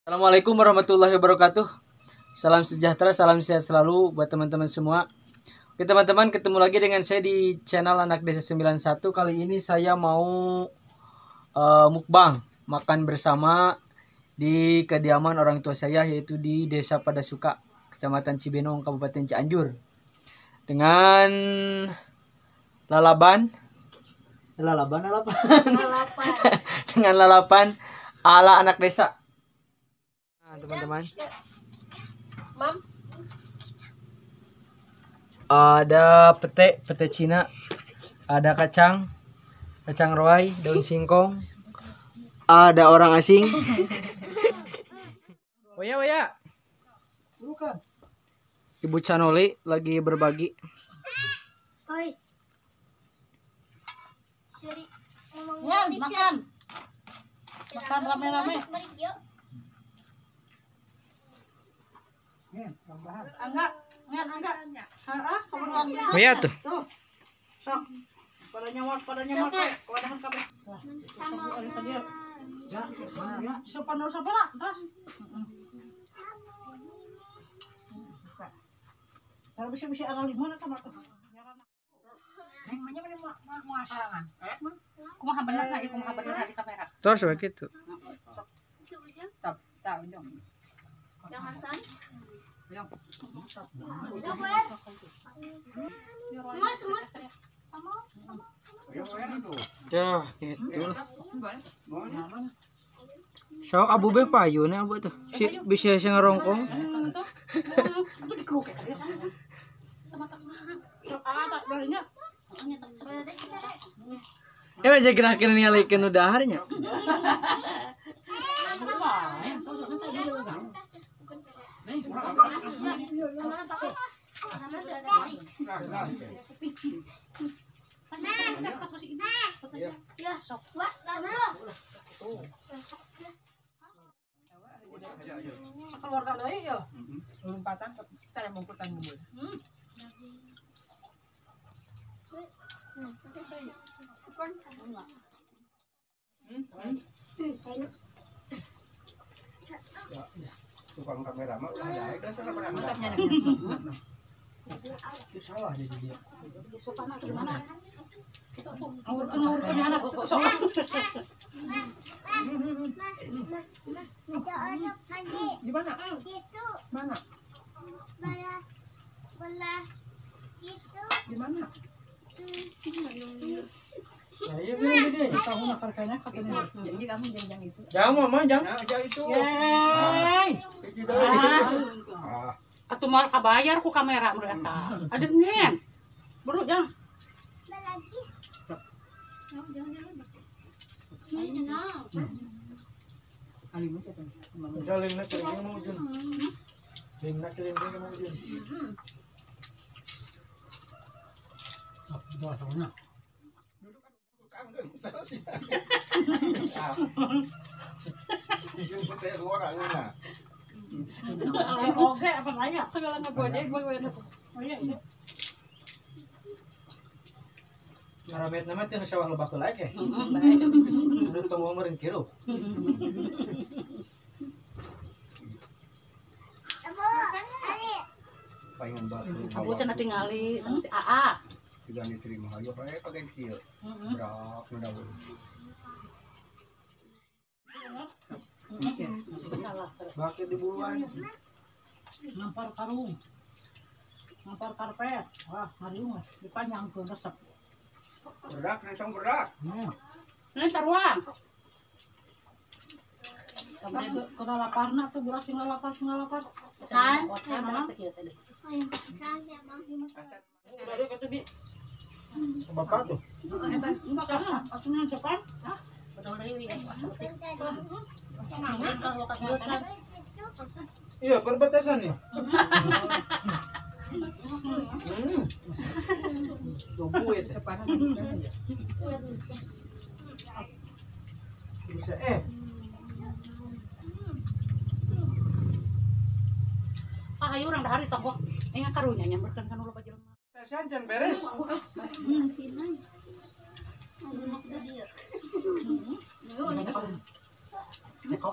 Assalamualaikum warahmatullahi wabarakatuh. Salam sejahtera, salam sehat selalu buat teman-teman semua. Oke teman-teman, ketemu lagi dengan saya di channel Anak Desa 91. Kali ini saya mau mukbang makan bersama di kediaman orang tua saya, yaitu di Desa Padasuka, Kecamatan Cibenong, Kabupaten Cianjur. Dengan lalapan. Dengan lalapan ala anak desa. Nah, teman-teman, ada pete Cina, ada kacang roai, daun singkong, ada orang asing. Waya Ibu Canoli lagi berbagi. Oi. Ya, makan rame-rame. Enggak. Waya tuh. Sok. Pada nyamot kewadahan kabeh. Ya, sopan dulu sapa lah, terus. Kalau bisa ada limon atau apa? Neng manya mau asarangan. Kumaha bener enggak? Kumaha bener di kamera. Terus begitu. Tap, dong. Jangan san. Yang. Ya, gitu lah. So, abu be payu nih abu tuh. Si bisa sing ngerongkong. Itu dikerukek dia sana. Tak balinya. Ya aja kira-kira nyalikeun udaharnya. Keluarga deui ya. Lompatan teh mungkutan bumbu. Tukang kamera mah udah ada kan sana pernah. Salah jadi dia. Awurkeun anak sok. Di mana? Mana? Di mana? Ya, iya bilang dia. Tahu makarkannya katanya. Jadi kamu jangan itu. Jangan mama, jangan. Nah, itu. Yeay. Atuh mal kabayar ku kamera menurut eta. Ada ngen. Baru jangan. Jalan nak kirim mau jun. Nak kirim mau jun. Dua tahunnya. Oke, apa layak? Segala ngebodek bagaimana? Oh iya. Ngaramet nama teh sawah lebah keulaik eh. Udah tong meureun kieu. Pengen banget. Aku cenah tingali sama si AA. Jangan diterima ayo pakai kieu. Berak mendaun. Salah. Baki di buruan. Nampar karung. Nampar karpet. Wah, hariung dipanjangkeun resep. Berak, nesong berak. Ini taruhan. Kena laparna tuh beras tinggal lapar. San. Tadi kata bi. Bapak tuh. Ini makannya, asunan cepat. Iya, perbatasan ya. Tunggu itu. Bisa Ayo orang dahari toko. Ingat karunya nyamberkan kan ulah bajelma. Tesan jan beres. Teko.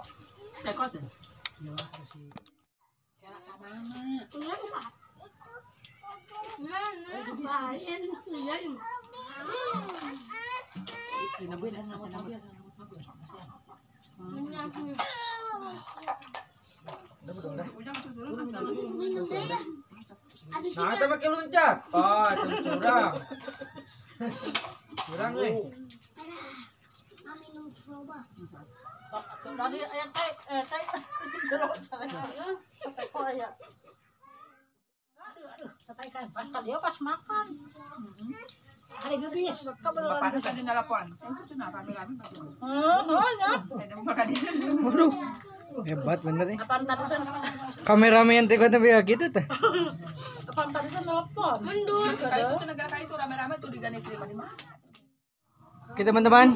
Nah, kita pakai loncat. Oh, itu curang. Curang nih. Tadi ayam teh jeruk sampai kok ya. Sampai kan pas dia pas makan. Hari gebis, Bapaknya tadi nelpon. Itu cina rame-rame. ya. Ada makan di sini. Waduh. Hebat bener nih. Apaan tarusan? Kameramen teh kata begitu teh. Apaan tarusan telepon? Mundur. Kayak itu negara itu rame-rame tuh digani terima di mana? Oke teman-teman,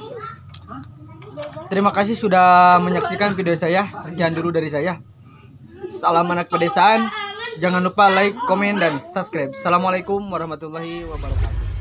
terima kasih sudah menyaksikan video saya. Sekian dulu dari saya. Salam anak pedesaan. Jangan lupa like, komen, dan subscribe. Assalamualaikum warahmatullahi wabarakatuh.